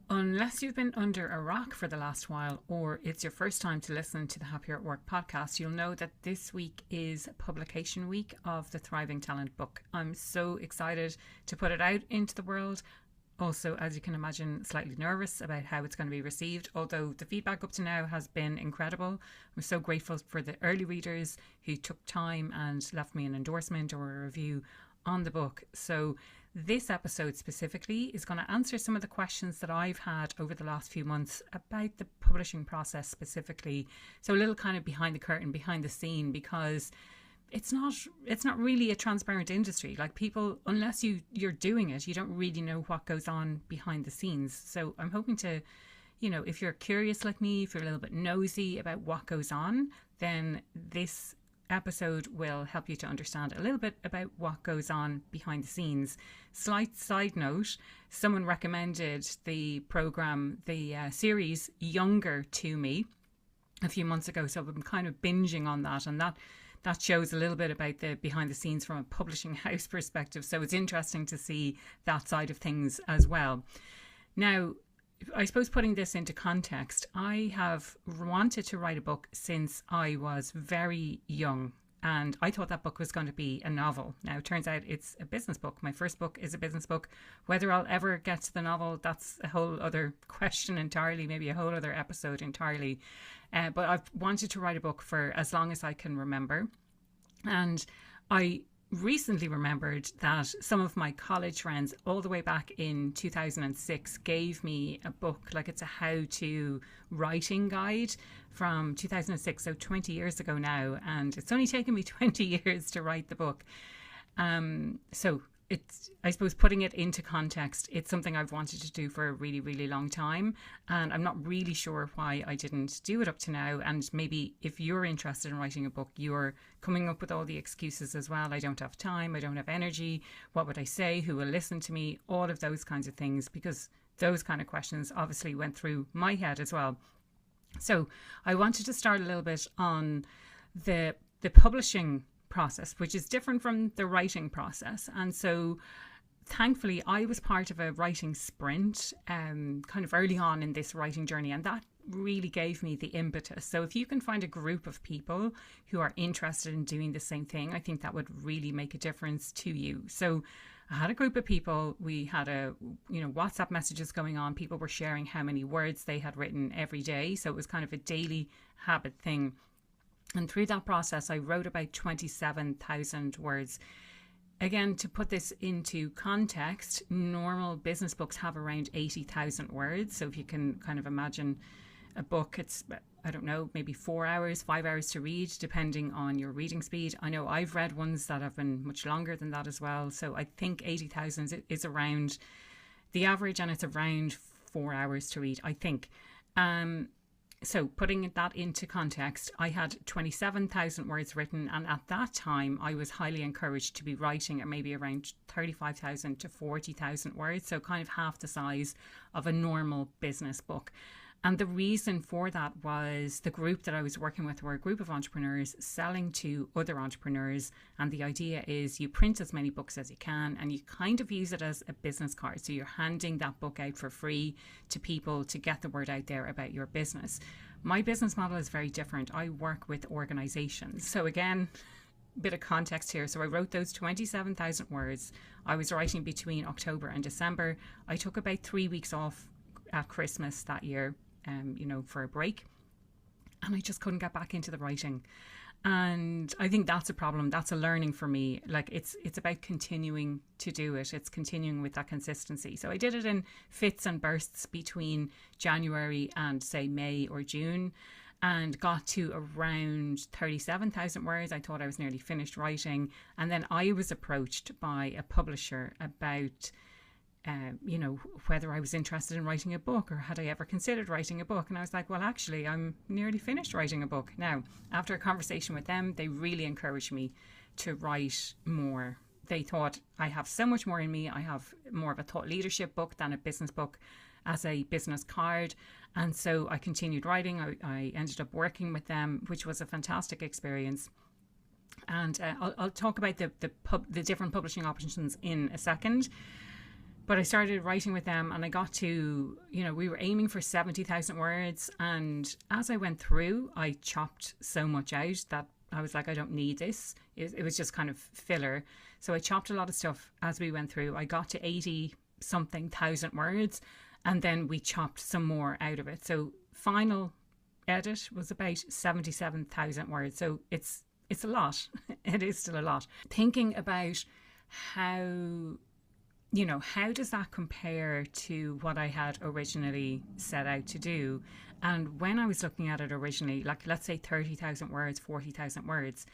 Unless you've been under a rock for the last while, or it's your first time to listen to the Happier at Work podcast, you'll know that this week is publication week of the Thriving Talent book. I'm so excited to put it out into the world. Also, as you can imagine, slightly nervous about how it's going to be received, although the feedback up to now has been incredible. I'm so grateful for the early readers who took time and left me an endorsement or a review on the book. So this episode specifically is going to answer some of the questions that I've had over the last few months about the publishing process specifically. So a little kind of behind the curtain, behind the scene, because it's not really a transparent industry. Like, people, unless you're doing it, you don't really know what goes on behind the scenes. So I'm hoping to, if you're curious like me, if you're a little bit nosy about what goes on, then this episode will help you to understand a little bit about what goes on behind the scenes. Slight side note, someone recommended the program, the series Younger to me a few months ago, so I've been kind of binging on that, and that shows a little bit about the behind the scenes from a publishing house perspective. So it's interesting to see that side of things as well. Now, I suppose putting this into context, I have wanted to write a book since I was very young, and I thought that book was going to be a novel. Now, it turns out it's a business book. My first book is a business book. Whether I'll ever get to the novel, that's a whole other question entirely, maybe a whole other episode entirely. But I've wanted to write a book for as long as I can remember. And I recently remembered that some of my college friends all the way back in 2006 gave me a book, like it's a how-to writing guide from 2006, so 20 years ago now, and it's only taken me 20 years to write the book. So it's, I suppose, putting it into context, it's something I've wanted to do for a really, really long time, and I'm not really sure why I didn't do it up to now. And maybe if you're interested in writing a book, you're coming up with all the excuses as well. I don't have time, I don't have energy, what would I say, who will listen to me, all of those kinds of things, because those kind of questions obviously went through my head as well. So I wanted to start a little bit on the publishing process, which is different from the writing process. And so thankfully I was part of a writing sprint kind of early on in this writing journey, and that really gave me the impetus. So if you can find a group of people who are interested in doing the same thing, I think that would really make a difference to you. So I had a group of people, we had WhatsApp messages going on, people were sharing how many words they had written every day, so it was kind of a daily habit thing. And through that process, I wrote about 27,000 words. Again, to put this into context, normal business books have around 80,000 words. So if you can kind of imagine a book, it's, I don't know, maybe 4 hours, 5 hours to read, depending on your reading speed. I know I've read ones that have been much longer than that as well. So I think 80,000 is around the average, and it's around 4 hours to read, I think. So putting that into context, I had 27,000 words written, and at that time I was highly encouraged to be writing at maybe around 35,000 to 40,000 words, so kind of half the size of a normal business book. And the reason for that was the group that I was working with were a group of entrepreneurs selling to other entrepreneurs. And the idea is you print as many books as you can, and you kind of use it as a business card. So you're handing that book out for free to people to get the word out there about your business. My business model is very different. I work with organizations. So again, a bit of context here. So I wrote those 27,000 words. I was writing between October and December. I took about 3 weeks off at Christmas that year, for a break, and I just couldn't get back into the writing. And I think that's a problem. That's a learning for me. Like, it's about continuing to do it. It's continuing with that consistency. So I did it in fits and bursts between January and say May or June, and got to around 37,000 words. I thought I was nearly finished writing, and then I was approached by a publisher about whether I was interested in writing a book, or had I ever considered writing a book. And I was like, well, actually, I'm nearly finished writing a book. Now, after a conversation with them, they really encouraged me to write more. They thought I have so much more in me. I have more of a thought leadership book than a business book as a business card. And so I continued writing. I ended up working with them, which was a fantastic experience. And I'll talk about the different publishing options in a second. But I started writing with them, and I got to, we were aiming for 70,000 words. And as I went through, I chopped so much out that I was like, I don't need this. It was just kind of filler. So I chopped a lot of stuff as we went through. I got to 80-something thousand words, and then we chopped some more out of it. So final edit was about 77,000 words. So it's a lot. It is still a lot. Thinking about how does that compare to what I had originally set out to do? And when I was looking at it originally, like let's say 30,000 words, 40,000 words,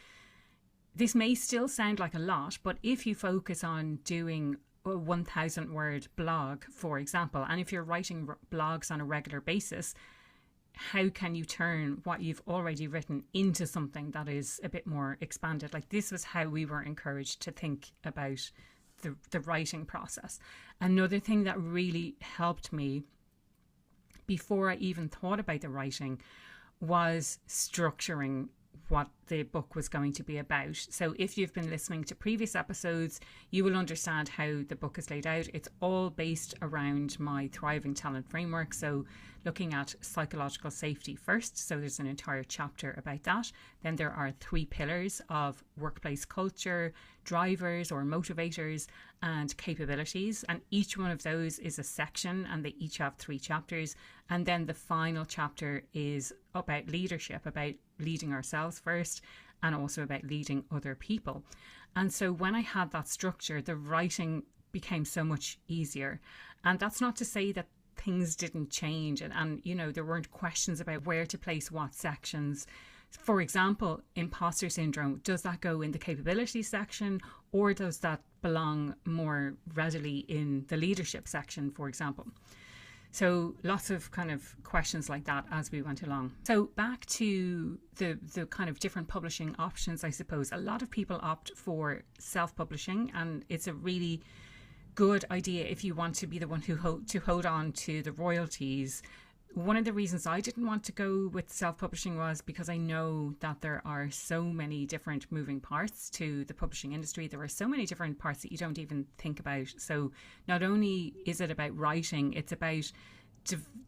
this may still sound like a lot, but if you focus on doing a 1,000 word blog, for example, and if you're writing blogs on a regular basis, how can you turn what you've already written into something that is a bit more expanded? Like, this was how we were encouraged to think about the writing process. Another thing that really helped me before I even thought about the writing was structuring what the book was going to be about. So if you've been listening to previous episodes, you will understand how the book is laid out. It's all based around my Thriving Talent framework. So looking at psychological safety first. So there's an entire chapter about that. Then there are 3 pillars of workplace culture, drivers or motivators, and capabilities. And each one of those is a section, and they each have 3 chapters. And then the final chapter is about leadership, about leading ourselves first, and also about leading other people. And so when I had that structure, the writing became so much easier. And that's not to say that things didn't change and there weren't questions about where to place what sections. For example, imposter syndrome, does that go in the capability section, or does that belong more readily in the leadership section, for example? So lots of kind of questions like that as we went along. So back to the kind of different publishing options, I suppose. A lot of people opt for self-publishing, and it's a really good idea if you want to be the one who hold on to the royalties. One of the reasons I didn't want to go with self-publishing was because I know that there are so many different moving parts to the publishing industry. There are so many different parts that you don't even think about. So not only is it about writing, it's about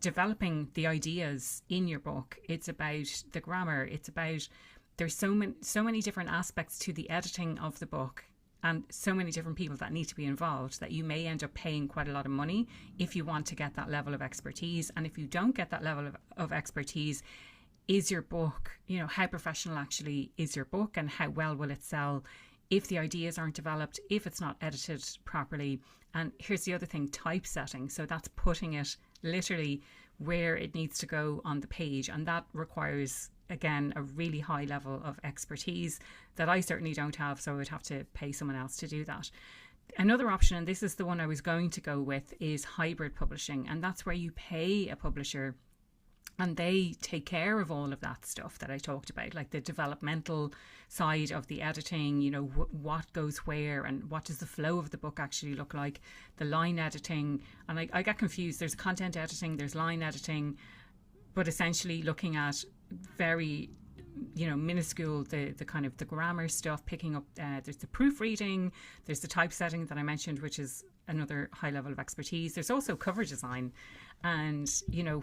developing the ideas in your book. It's about the grammar. It's about, there's so many different aspects to the editing of the book, and so many different people that need to be involved that you may end up paying quite a lot of money if you want to get that level of expertise. And if you don't get that level of expertise, is your book, how professional actually is your book, and how well will it sell if the ideas aren't developed, if it's not edited properly? And here's the other thing, typesetting. So that's putting it literally where it needs to go on the page. And that requires, again, a really high level of expertise that I certainly don't have, so I would have to pay someone else to do that. Another option, and this is the one I was going to go with, is hybrid publishing. And that's where you pay a publisher and they take care of all of that stuff that I talked about, like the developmental side of the editing, what goes where and what does the flow of the book actually look like, the line editing. And I get confused. There's content editing, there's line editing, but essentially looking at very minuscule, the kind of the grammar stuff, picking up, there's the proofreading, there's the typesetting that I mentioned, which is another high level of expertise. There's also cover design. And,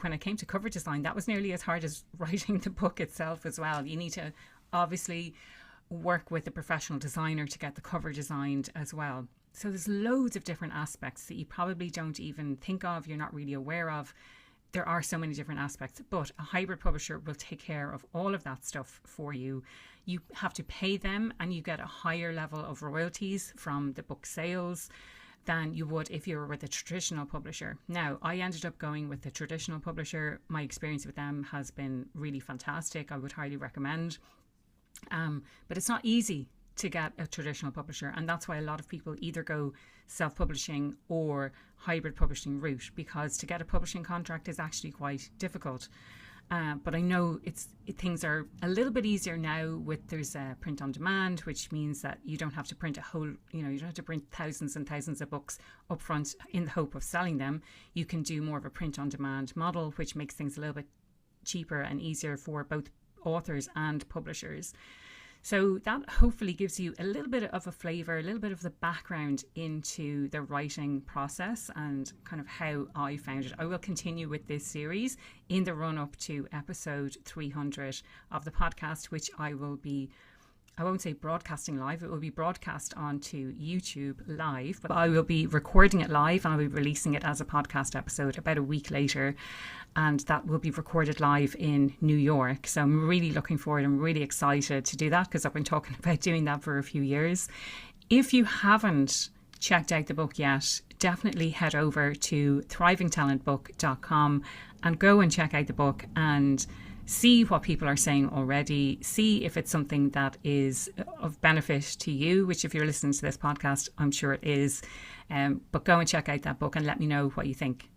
when I came to cover design, that was nearly as hard as writing the book itself as well. You need to obviously work with a professional designer to get the cover designed as well. So there's loads of different aspects that you probably don't even think of, you're not really aware of. There are so many different aspects, but a hybrid publisher will take care of all of that stuff for you. You have to pay them and you get a higher level of royalties from the book sales than you would if you were with a traditional publisher. Now, I ended up going with the traditional publisher. My experience with them has been really fantastic. I would highly recommend. But it's not easy to get a traditional publisher, and that's why a lot of people either go self-publishing or hybrid publishing route, because to get a publishing contract is actually quite difficult. But I know things are a little bit easier now there's a print on demand, which means that you don't have to print you don't have to print thousands and thousands of books up front in the hope of selling them. You can do more of a print on demand model, which makes things a little bit cheaper and easier for both authors and publishers. So that hopefully gives you a little bit of a flavour, a little bit of the background into the writing process and kind of how I found it. I will continue with this series in the run-up to episode 300 of the podcast, which I won't say broadcasting live, it will be broadcast onto YouTube live, but I will be recording it live and I'll be releasing it as a podcast episode about a week later, and that will be recorded live in New York. So I'm really looking forward, I'm really excited to do that because I've been talking about doing that for a few years. If you haven't checked out the book yet, definitely head over to thrivingtalentbook.com and go and check out the book and see what people are saying already, see if it's something that is of benefit to you, which if you're listening to this podcast, I'm sure it is. But go and check out that book and let me know what you think.